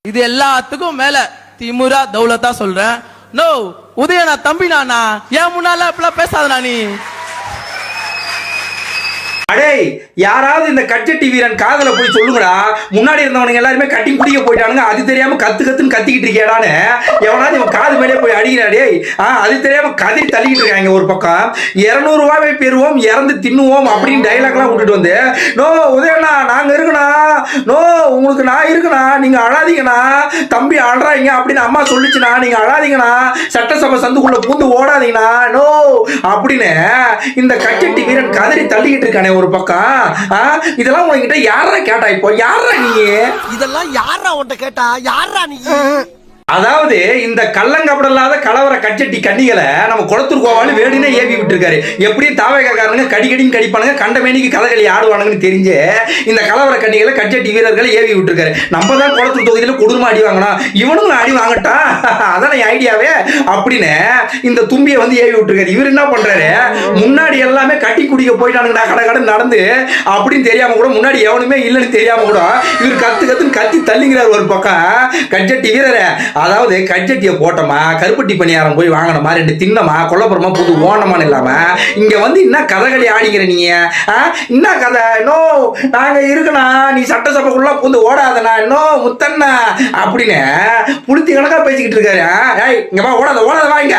இது எல்லாத்துக்கும் மேல திமுரா தௌலத்தா சொல்றேன். நோ உதயனா தம்பி நானா ஏன் முன்னால இப்பெல்லாம் பேசாதனா நீ. அடே யாராவது இந்த கட்சட்டி வீரன் காதல போய் சொல்லுங்கடா. முன்னாடி இருந்தவனுங்க எல்லாருமே கட்டி குடிக்க போயிட்டானுங்க. அது தெரியாம கத்துன்னு கத்திக்கிட்டு இருக்கியாடான்னு எவனாவது இவன் காது மேலே போய் அடிக்கிறாடே. அது தெரியாம கதை தள்ளிக்கிட்டு இருக்காங்க. ஒரு பக்கம் 200 ரூபாய் பெறுவோம் இறந்து தின்னுவோம் அப்படின்னு டைலாக்லாம் விட்டுட்டு வந்து நோ உதயண்ணா நாங்க இருக்கணா, நோ உங்களுக்கு நான் இருக்கணா, நீங்க அழாதீங்கண்ணா, தம்பி அழறாங்க அப்படின்னு அம்மா சொல்லிச்சுண்ணா, நீங்க அழாதீங்கண்ணா, சட்டசபை சந்துக்குள்ள பூந்து ஓடாதீங்கண்ணா நோ அப்படின்னு இந்த கட்சட்டி வீரன் கதறி தள்ளிக்கிட்டு இருக்கானே ஒரு பக்கம். இதெல்லாம் உங்ககிட்ட யாரா கேட்டா? இப்போ யாரா நீ? இதெல்லாம் யாரா உன்கிட்ட கேட்டா? யாரா நீ? அதாவது இந்த கள்ளங்கப்படலாத கலவர கட்சட்டி கண்ணிகளை நம்ம குளத்தூர் கோவாலு வேடினே ஏவி விட்டுருக்காரு. எப்படி தாவேகாரனுங்க கடிக்கடின்னு கடிப்பானுங்க, கண்டமேனிக்கு கதகளி ஆடுவானுங்கன்னு தெரிஞ்சு இந்த கலவர கண்ணிகளை கட்சட்டி வீரர்களை ஏவி விட்டுருக்காரு. நம்ம தான் குளத்தூர் தொகுதியில் கொடூரமா அடி வாங்கினோம், இவனும் அடி வாங்கட்டா அதான ஐடியாவே அப்படின்னு இந்த தும்பியை வந்து ஏவி விட்டுருக்காரு. இவர் என்ன பண்றாரு, முன்னாடி எல்லாமே கட்டி குடிக்க போயிட்டானுங்கடா கடை நடந்து அப்படின்னு தெரியாம கூட, முன்னாடி எவனுமே இல்லைன்னு தெரியாம கூட இவர் கத்துன்னு கத்தி தள்ளிங்கிறார் ஒரு பக்கம் கட்சட்டி வீரரை. அதாவது கட்சட்டியை போட்டோமா, கருப்பட்டி பணியாரம் போய் வாங்கணுமா, 2 தின்னமா, கொல்லப்புறமா புது ஓனமான்னு இல்லாம இங்க வந்து என்ன கதகளி ஆடிக்கிற நீங்க? என்ன கதை? நோ நாங்க இருக்கணா, நீ சட்டசபைக்குள்ள புந்து ஓடாதனா நோ முத்தண்ணா அப்படின்னு புளுத்தி கணக்கா பேசிக்கிட்டு இருக்காரு. இங்க ஓடாத வாங்க.